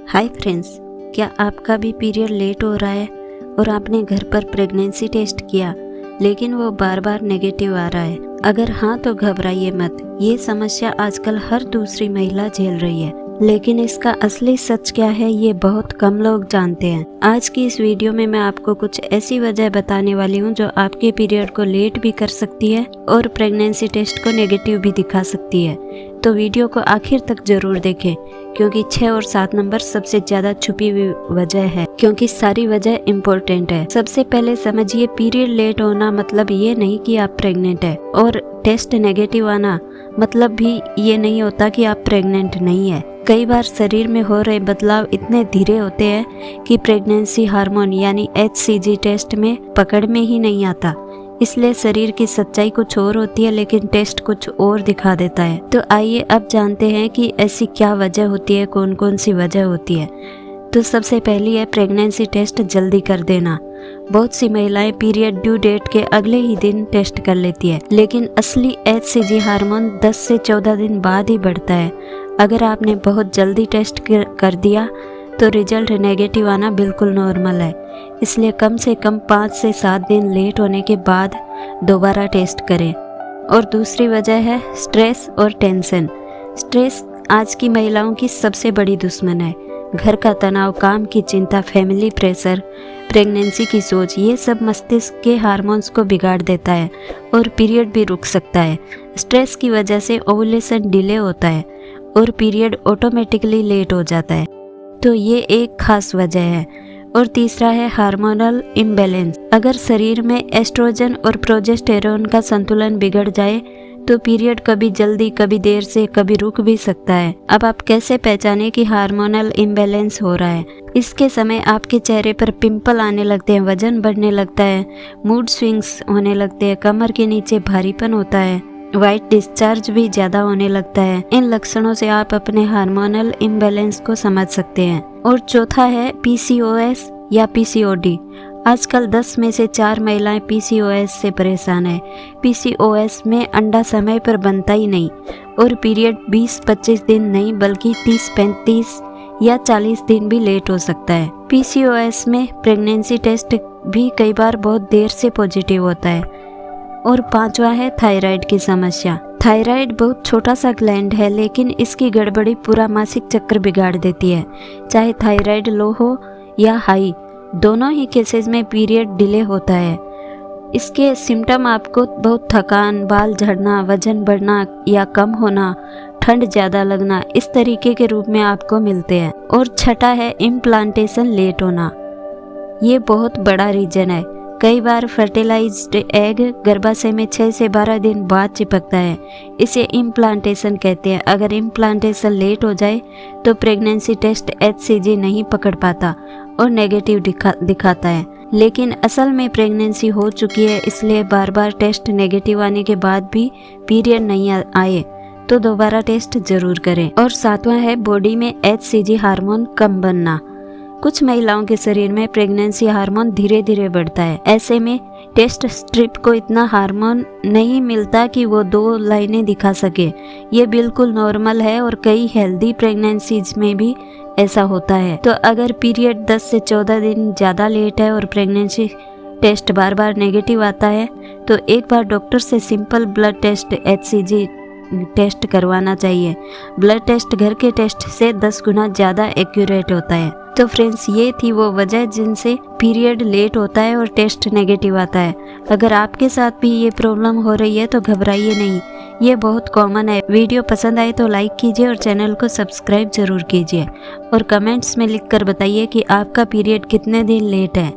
Hi friends, क्या आपका भी पीरियड लेट हो रहा है और आपने घर पर प्रेगनेंसी टेस्ट किया लेकिन वो बार बार नेगेटिव आ रहा है? अगर हाँ तो घबराइए मत। ये समस्या आजकल हर दूसरी महिला झेल रही है, लेकिन इसका असली सच क्या है ये बहुत कम लोग जानते हैं। आज की इस वीडियो में मैं आपको कुछ ऐसी वजह बताने वाली हूँ जो आपके पीरियड को लेट भी कर सकती है और प्रेगनेंसी टेस्ट को नेगेटिव भी दिखा सकती है। तो वीडियो को आखिर तक जरूर देखें, क्योंकि 6 और 7 नंबर सबसे ज्यादा छुपी हुई वजह है, क्योंकि सारी वजह इम्पोर्टेंट है। सबसे पहले समझिए, पीरियड लेट होना मतलब ये नहीं कि आप प्रेग्नेंट है, और टेस्ट नेगेटिव आना मतलब भी ये नहीं होता कि आप प्रेग्नेंट नहीं है। कई बार शरीर में हो रहे बदलाव इतने धीरे होते हैं कि प्रेगनेंसी हार्मोन यानी HCG टेस्ट में पकड़ में ही नहीं आता। इसलिए शरीर की सच्चाई कुछ और होती है, लेकिन टेस्ट कुछ और दिखा देता है। तो आइए अब जानते हैं कि ऐसी क्या वजह होती है, कौन कौन सी वजह होती है। तो सबसे पहली है प्रेगनेंसी टेस्ट जल्दी कर देना। बहुत सी महिलाएं पीरियड ड्यू डेट के अगले ही दिन टेस्ट कर लेती है, लेकिन असली HCG हार्मोन 10 से 14 दिन बाद ही बढ़ता है। अगर आपने बहुत जल्दी टेस्ट कर दिया तो रिजल्ट नेगेटिव आना बिल्कुल नॉर्मल है। इसलिए कम से कम 5 से 7 दिन लेट होने के बाद दोबारा टेस्ट करें। और दूसरी वजह है स्ट्रेस और टेंशन। स्ट्रेस आज की महिलाओं की सबसे बड़ी दुश्मन है। घर का तनाव, काम की चिंता, फैमिली प्रेशर, प्रेगनेंसी की सोच, ये सब मस्तिष्क के हार्मोन्स को बिगाड़ देता है और पीरियड भी रुक सकता है। स्ट्रेस की वजह से ओव्यूलेशन डिले होता है और पीरियड ऑटोमेटिकली लेट हो जाता है। तो ये एक खास वजह है। और तीसरा है हार्मोनल इम्बैलेंस। अगर शरीर में एस्ट्रोजन और प्रोजेस्टेरोन का संतुलन बिगड़ जाए तो पीरियड कभी जल्दी, कभी देर से, कभी रुक भी सकता है। अब आप कैसे पहचाने कि हार्मोनल इम्बैलेंस हो रहा है? इसके समय आपके चेहरे पर पिंपल आने लगते हैं, वजन बढ़ने लगता है, मूड स्विंग्स होने लगते हैं, कमर के नीचे भारीपन होता है, वाइट डिस्चार्ज भी ज्यादा होने लगता है। इन लक्षणों से आप अपने हार्मोनल इम्बैलेंस को समझ सकते हैं। और चौथा है PCOS या PCOD। आजकल 10 में से 4 महिलाएं PCOS से परेशान है। PCOS में अंडा समय पर बनता ही नहीं और पीरियड 20-25 दिन नहीं बल्कि 30-35 या 40 दिन भी लेट हो सकता है। PCOS में प्रेगनेंसी टेस्ट भी कई बार बहुत देर से पॉजिटिव होता है। और पांचवा है थायराइड की समस्या। थायराइड बहुत छोटा सा ग्लैंड है, लेकिन इसकी गड़बड़ी पूरा मासिक चक्र बिगाड़ देती है। चाहे थायराइड लो हो या हाई, दोनों ही केसेस में पीरियड डिले होता है। इसके सिम्टम आपको बहुत थकान, बाल झड़ना, वजन बढ़ना या कम होना, ठंड ज़्यादा लगना, इस तरीके के रूप में आपको मिलते हैं। और छठा है इम्प्लांटेशन लेट होना। ये बहुत बड़ा रीजन है। कई बार फर्टिलाइज्ड एग गर्भाशय में 6 से 12 दिन बाद चिपकता है। इसे इम्प्लांटेशन कहते हैं। अगर इम्प्लांटेशन लेट हो जाए तो प्रेगनेंसी टेस्ट HCG नहीं पकड़ पाता और नेगेटिव दिखाता है, लेकिन असल में प्रेगनेंसी हो चुकी है। इसलिए बार बार टेस्ट नेगेटिव आने के बाद भी पीरियड नहीं आए तो दोबारा टेस्ट जरूर करें। और सातवां है बॉडी में HCG हार्मोन कम बनना। कुछ महिलाओं के शरीर में प्रेगनेंसी हार्मोन धीरे धीरे बढ़ता है। ऐसे में टेस्ट स्ट्रिप को इतना हार्मोन नहीं मिलता कि वो 2 लाइनें दिखा सके। ये बिल्कुल नॉर्मल है और कई हेल्दी प्रेगनेंसीज में भी ऐसा होता है। तो अगर पीरियड 10 से 14 दिन ज़्यादा लेट है और प्रेगनेंसी टेस्ट बार बार नेगेटिव आता है तो एक बार डॉक्टर से simple blood test HCG test करवाना चाहिए। ब्लड टेस्ट घर के टेस्ट से 10 गुना ज़्यादा एक्यूरेट होता है। तो फ्रेंड्स, ये थी वो वजह जिनसे पीरियड लेट होता है और टेस्ट नेगेटिव आता है। अगर आपके साथ भी ये प्रॉब्लम हो रही है तो घबराइए नहीं, ये बहुत कॉमन है। वीडियो पसंद आए तो लाइक कीजिए और चैनल को सब्सक्राइब जरूर कीजिए। और कमेंट्स में लिखकर बताइए कि आपका पीरियड कितने दिन लेट है।